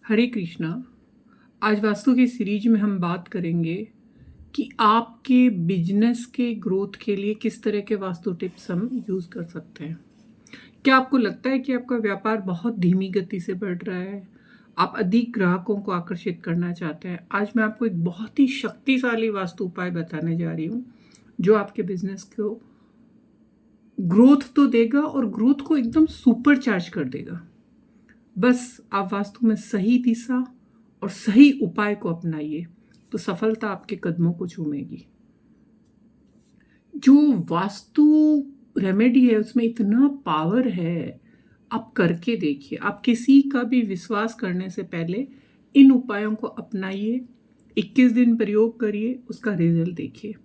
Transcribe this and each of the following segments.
हरे कृष्णा। आज वास्तु की सीरीज में हम बात करेंगे कि आपके बिजनेस के ग्रोथ के लिए किस तरह के वास्तु टिप्स हम यूज़ कर सकते हैं। क्या आपको लगता है कि आपका व्यापार बहुत धीमी गति से बढ़ रहा है, आप अधिक ग्राहकों को आकर्षित करना चाहते हैं? आज मैं आपको एक बहुत ही शक्तिशाली वास्तु उपाय बताने जा रही हूँ जो आपके बिजनेस को ग्रोथ तो देगा और ग्रोथ को एकदम सुपर चार्ज कर देगा। बस आप वास्तु में सही दिशा और सही उपाय को अपनाइए तो सफलता आपके कदमों को चूमेगी। जो वास्तु रेमेडी है उसमें इतना पावर है, आप करके देखिए। आप किसी का भी विश्वास करने से पहले इन उपायों को अपनाइए, 21 दिन प्रयोग करिए, उसका रिजल्ट देखिए।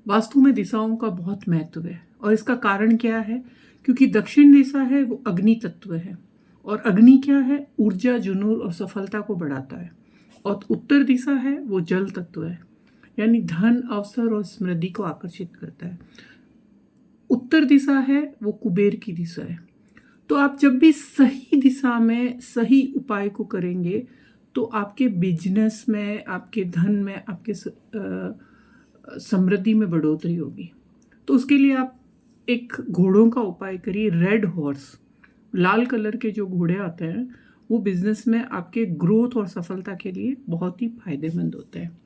वास्तु में दिशाओं का बहुत महत्व है और इसका कारण क्या है? क्योंकि दक्षिण दिशा है वो अग्नि तत्व है और अग्नि क्या है? ऊर्जा, जुनून और सफलता को बढ़ाता है। और उत्तर दिशा है वो जल तत्व है, यानी धन, अवसर और समृद्धि को आकर्षित करता है। उत्तर दिशा है वो कुबेर की दिशा है। तो आप जब भी सही दिशा में सही उपाय को करेंगे तो आपके बिजनेस में, आपके धन में, आपके समृद्धि में बढ़ोतरी होगी। तो उसके लिए आप एक घोड़ों का उपाय करिए। रेड हॉर्स, लाल कलर के जो घोड़े आते हैं वो बिजनेस में आपके ग्रोथ और सफलता के लिए बहुत ही फायदेमंद होते हैं।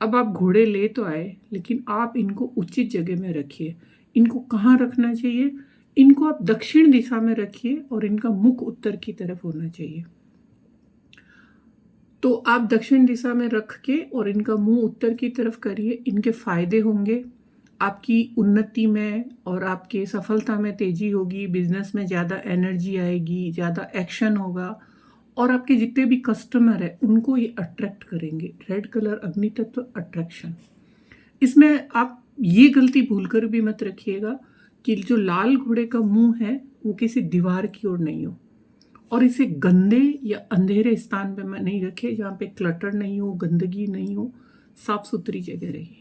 अब आप घोड़े ले तो आए, लेकिन आप इनको उचित जगह में रखिए। इनको कहाँ रखना चाहिए? इनको आप दक्षिण दिशा में रखिए और इनका मुख उत्तर की तरफ होना चाहिए। तो आप दक्षिण दिशा में रख के और इनका मुंह उत्तर की तरफ करिए। इनके फायदे होंगे, आपकी उन्नति में और आपके सफलता में तेजी होगी, बिजनेस में ज़्यादा एनर्जी आएगी, ज़्यादा एक्शन होगा और आपके जितने भी कस्टमर है उनको ये अट्रैक्ट करेंगे। रेड कलर अग्नि तत्व, अट्रैक्शन। इसमें आप ये गलती भूलकर भी मत रखिएगा कि जो लाल घोड़े का मुंह है वो किसी दीवार की ओर नहीं हो और इसे गंदे या अंधेरे स्थान पे नहीं रखे जहाँ पे क्लटर नहीं हो, गंदगी नहीं हो, साफ सुथरी जगह रहिए।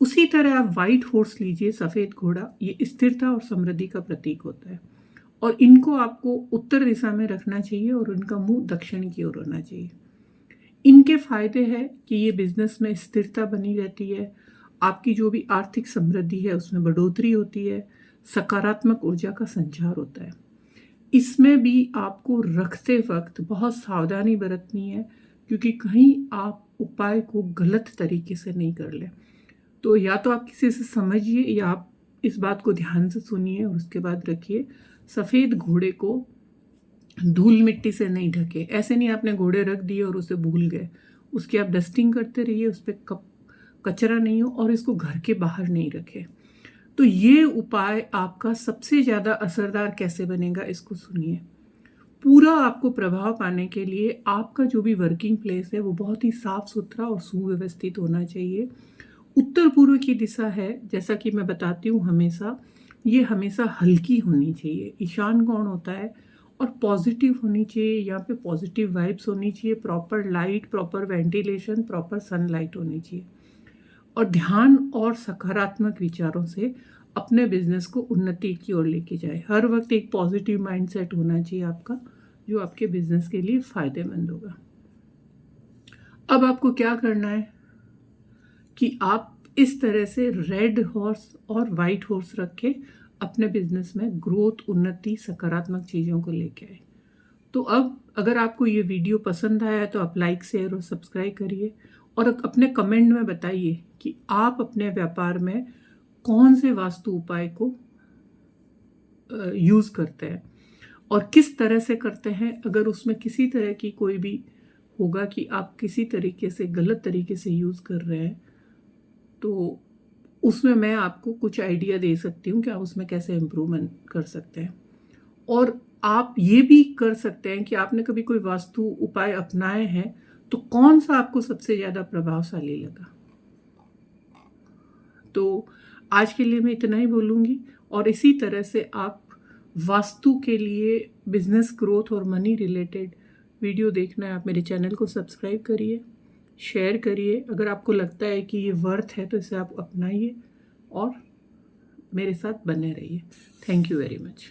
उसी तरह आप वाइट हॉर्स लीजिए, सफ़ेद घोड़ा। ये स्थिरता और समृद्धि का प्रतीक होता है और इनको आपको उत्तर दिशा में रखना चाहिए और इनका मुंह दक्षिण की ओर होना चाहिए। इनके फायदे हैं कि ये बिजनेस में स्थिरता बनी रहती है, आपकी जो भी आर्थिक समृद्धि है उसमें बढ़ोतरी होती है, सकारात्मक ऊर्जा का संचार होता है। इसमें भी आपको रखते वक्त बहुत सावधानी बरतनी है क्योंकि कहीं आप उपाय को गलत तरीके से नहीं कर लें। तो या तो आप किसी से समझिए या आप इस बात को ध्यान से सुनिए और उसके बाद रखिए। सफ़ेद घोड़े को धूल मिट्टी से नहीं ढके। ऐसे नहीं आपने घोड़े रख दिए और उसे भूल गए। उसकी आप डस्टिंग करते रहिए, उस पर कचरा नहीं हो और इसको घर के बाहर नहीं रखें। तो ये उपाय आपका सबसे ज़्यादा असरदार कैसे बनेगा इसको सुनिए। पूरा आपको प्रभाव पाने के लिए आपका जो भी वर्किंग प्लेस है वो बहुत ही साफ सुथरा और सुव्यवस्थित होना चाहिए। उत्तर पूर्व की दिशा है, जैसा कि मैं बताती हूँ हमेशा, ये हमेशा हल्की होनी चाहिए। ईशान कोण होता है और पॉजिटिव होनी चाहिए। यहाँ पे पॉजिटिव वाइब्स होनी चाहिए, proper light, proper ventilation, proper sunlight होनी चाहिए और ध्यान और सकारात्मक विचारों से अपने बिजनेस को उन्नति की ओर लेके जाए। हर वक्त एक पॉजिटिव माइंडसेट होना चाहिए आपका, जो आपके बिजनेस के लिए फायदेमंद होगा। अब आपको क्या करना है कि आप इस तरह से रेड हॉर्स और वाइट हॉर्स रख के अपने बिजनेस में ग्रोथ, उन्नति, सकारात्मक चीज़ों को लेके आए। तो अब अगर आपको ये वीडियो पसंद आया है तो आप लाइक, शेयर और सब्सक्राइब करिए और अपने कमेंट में बताइए कि आप अपने व्यापार में कौन से वास्तु उपाय को यूज़ करते हैं और किस तरह से करते हैं। अगर उसमें किसी तरह की कोई भी होगा कि आप किसी तरीके से गलत तरीके से यूज़ कर रहे हैं तो उसमें मैं आपको कुछ आइडिया दे सकती हूँ कि आप उसमें कैसे इम्प्रूवमेंट कर सकते हैं। और आप ये भी कर सकते हैं कि आपने कभी कोई वास्तु उपाय अपनाए हैं तो कौन सा आपको सबसे ज़्यादा प्रभावशाली लगा। तो आज के लिए मैं इतना ही बोलूँगी और इसी तरह से आप वास्तु के लिए बिजनेस ग्रोथ और मनी रिलेटेड वीडियो देखना है, आप मेरे चैनल को सब्सक्राइब करिए, शेयर करिए। अगर आपको लगता है कि ये वर्थ है तो इसे आप अपनाइए और मेरे साथ बने रहिए। Thank you very much.